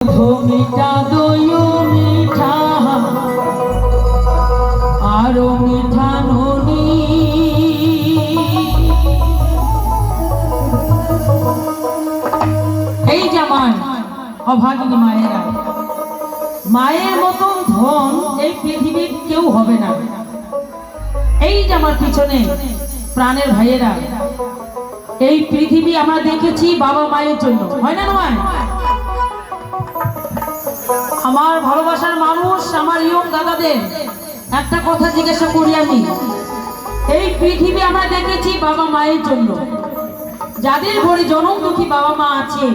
মিঠা দই মিঠা আরো মিঠা ননি এই যে আমার অভাগিনী মায়েরা, মায়ের মতন ধন এই পৃথিবীর কেউ হবে না। এই যে আমার পিছনে প্রাণের ভাইয়েরা, এই পৃথিবী আমরা দেখেছি বাবা মায়ের জন্য, হয় না নয়? আমার ভালোবাসার মানুষ, আমার ইয়ং দাদাদের একটা কথা জিজ্ঞাসা করি আমি, এই পৃথিবী আমরা দেখেছি বাবা মায়ের জন্য। যাদের ঘরে জনম দুঃখী বাবা মা আছে,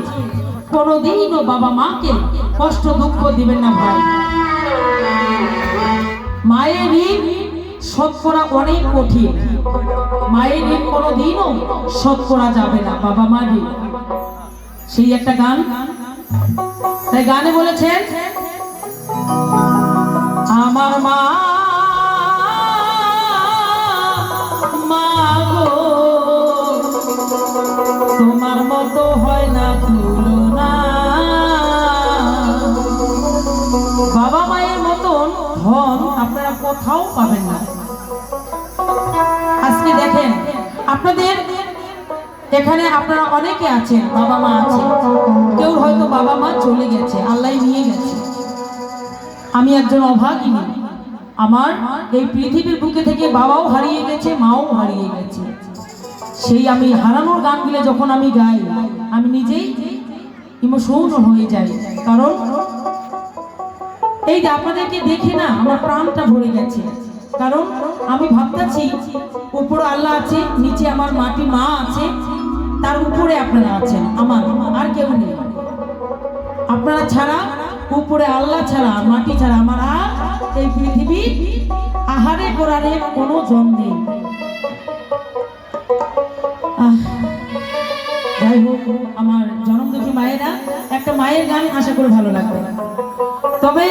কোনোদিনও বাবা মাকে কষ্ট দুঃখ দিবেন না ভাই। মায়ের ঋণ শোধ করা অনেক কঠিন, মায়ের ঋণ কোনোদিনও শোধ করা যাবে না, বাবা মা ঋণ। সেই একটা গান, তাই গানে বলেছেন আমার মা মা গো তোমার মতো হয় না তুলনা, বাবা মায়ের মতন ধন আপনারা কোথাও পাবেন না। আজকে দেখেন আপনাদের এখানে আপনারা অনেকে আছেন, বাবা মা আছে, কেউ হয়তো বাবা মা চলে গেছে, আল্লাহ নিয়ে গেছে। আমি একজন অভাগিনী, আমার এই পৃথিবীর বুকে থেকে বাবাও হারিয়ে গেছে, মাও হারিয়ে গেছে। সেই আমি হারানোর গানগুলো যখন আমি গাই, আমি নিজেই ইমোশনাল হয়ে যাই। কারণ এই যে আপনাদেরকে দেখে না আমার প্রাণটা ভরে গেছে। কারণ আমি ভাবতেছি উপরে আল্লাহ আছে, নিচে আমার মাটি মা আছে, তার উপরে আপনারা আছেন, আমার আর কেউ নেই। আপনারা ছাড়া, উপরে আল্লাহ ছাড়া, মাটি ছাড়া আমার আর এই পৃথিবী আহারে করারে কোনো জন নেই। যাই হোক, আমার জনমদুখী মায়েরা, একটা মায়ের গান আশা করে ভালো লাগবে। তবে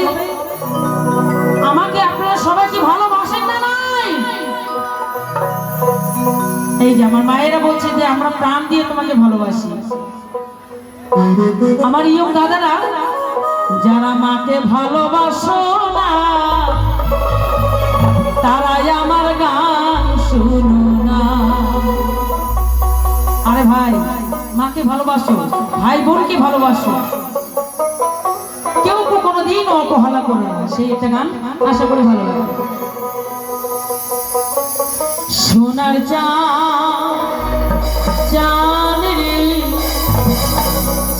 আমাকে আপনারা সবাই কি ভালোবাসেন না? নাই, এই যে আমার মায়েরা বলছে যে আমরা প্রাণ দিয়ে তোমাকে ভালোবাসি। আমার ইয়ং দাদারা, যারা মাকে ভালোবাসো না তারাই আমার গান শুনো না। আরে ভাই, মাকে ভালোবাসো, ভাই বোনকে ভালোবাসো, কেউ কোনোদিন অবহেলা করো না। সেই একটা গান আশা করি ভালো লাগবে। সোনার চাঁদ রে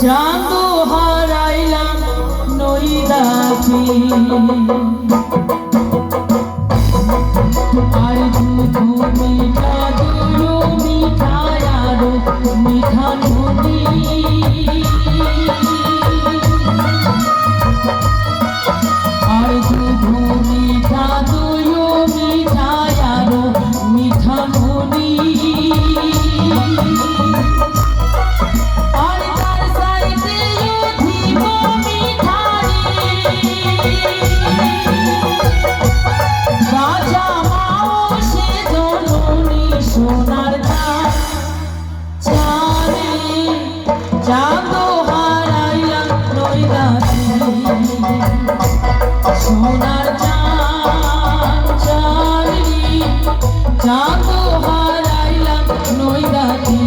চাঁদ হারাইলাম নইদাছি, আর শুধু মিঠা দুলো মিঠা আরো মিঠা নদী, আর শুধু মিঠা দুলো মিঠা আরো মিঠা নদী, আর তার সাইতে অধিক মিঠাই রাজা মাও সে জননী। সোনার চাঁদে চাঁদ হারাইলাম নইদাছি, সোনার চাঁদে চাঁদ হারাইলাম নইদাছি।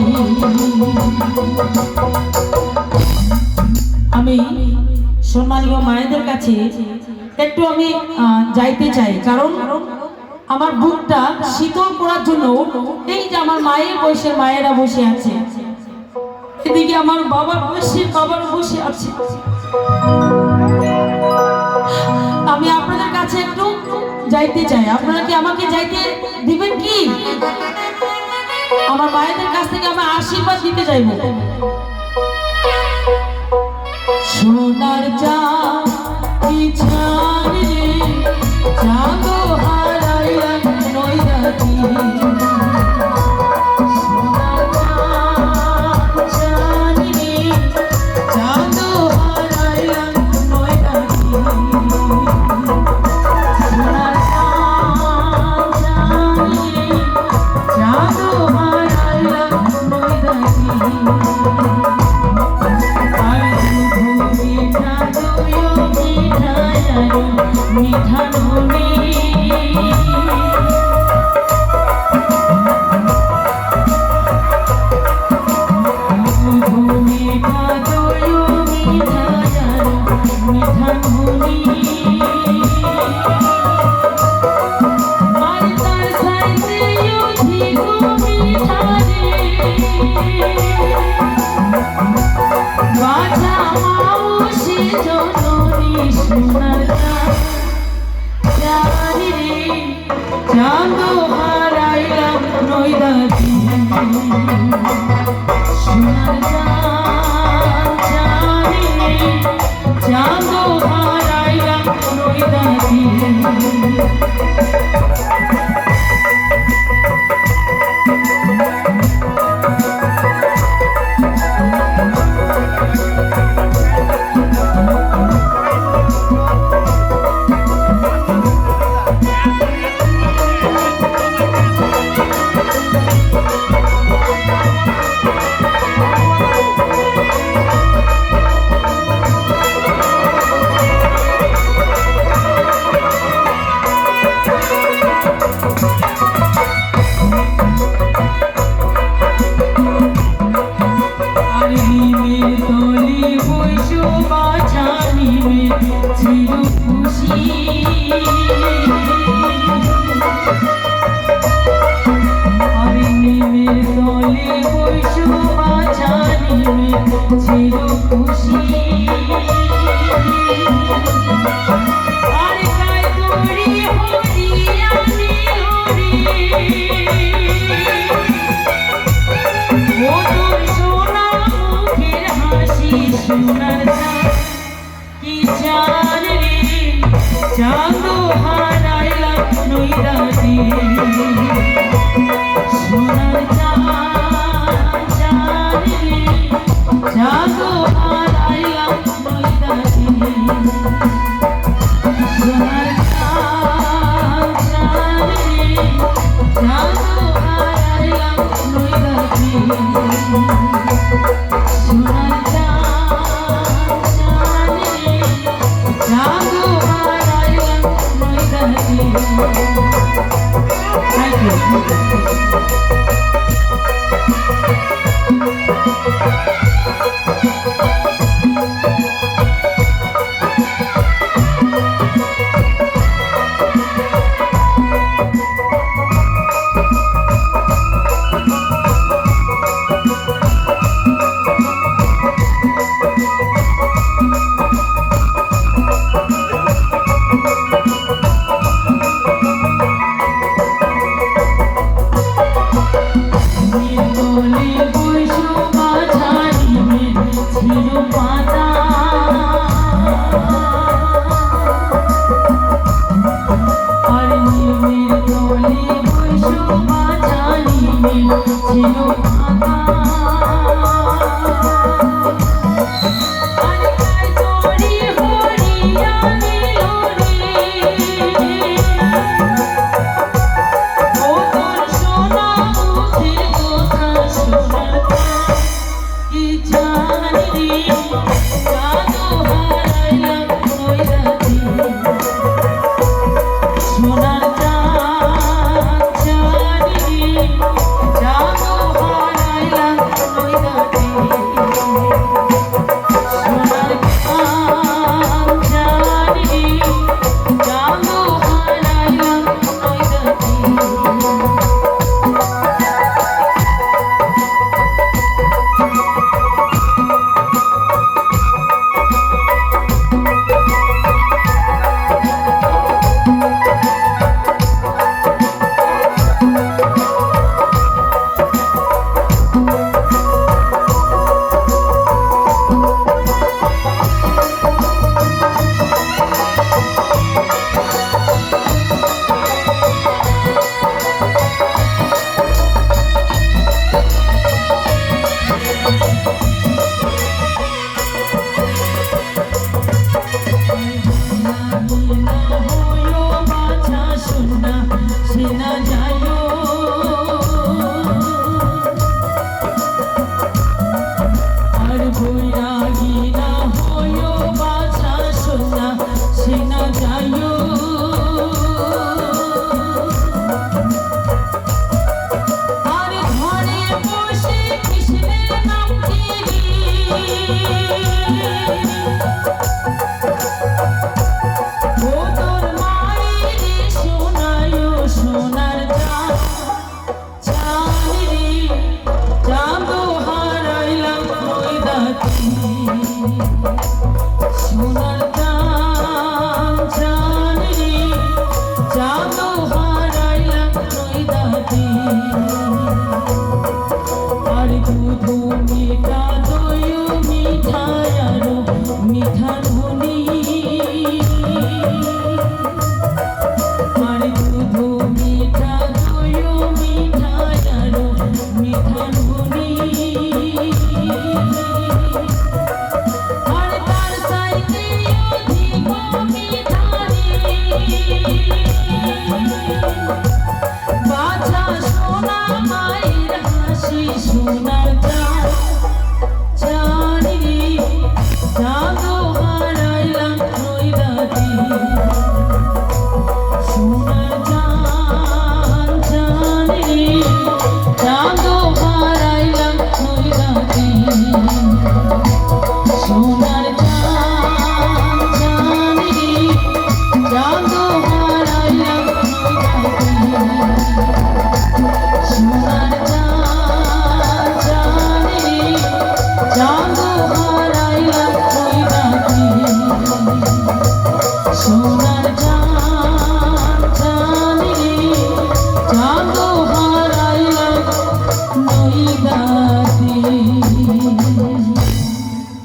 আমি সম্মানীয় মায়েদের কাছে একটু আমি যাইতে চাই, কারণ আমার বুকটা শীতল করার জন্য এই যে আমার মায়ের বয়সের মায়েরা বসে আছে, এদিকে আমার বাবার বয়সের বাবার বসে আছে। আমি আপনাদের কাছে একটু যাইতে চাই, আপনারা কি আমাকে যাইতে দিবেন কি? আমার মায়েদের কাছ থেকে আমি আশীর্বাদ দিতে চাইব। সোনার চাঁদ রে চাঁদ হারাইলাম নইদাছি, সোনার চাঁদ রে চাঁদ হারাইলাম নইদাছি, সোনার চাঁদ রে চাঁদ হারাইলাম নইদাছি, আর শুধু মিঠা জানো নিধান হলি চাঁদ হারাইলাম নৈদাতি সোনার জানি চাঁদ হারাইলাম নৈদাতি চাঁদ হারাইলাম নৈদাতি সোনার জানি চাঁদ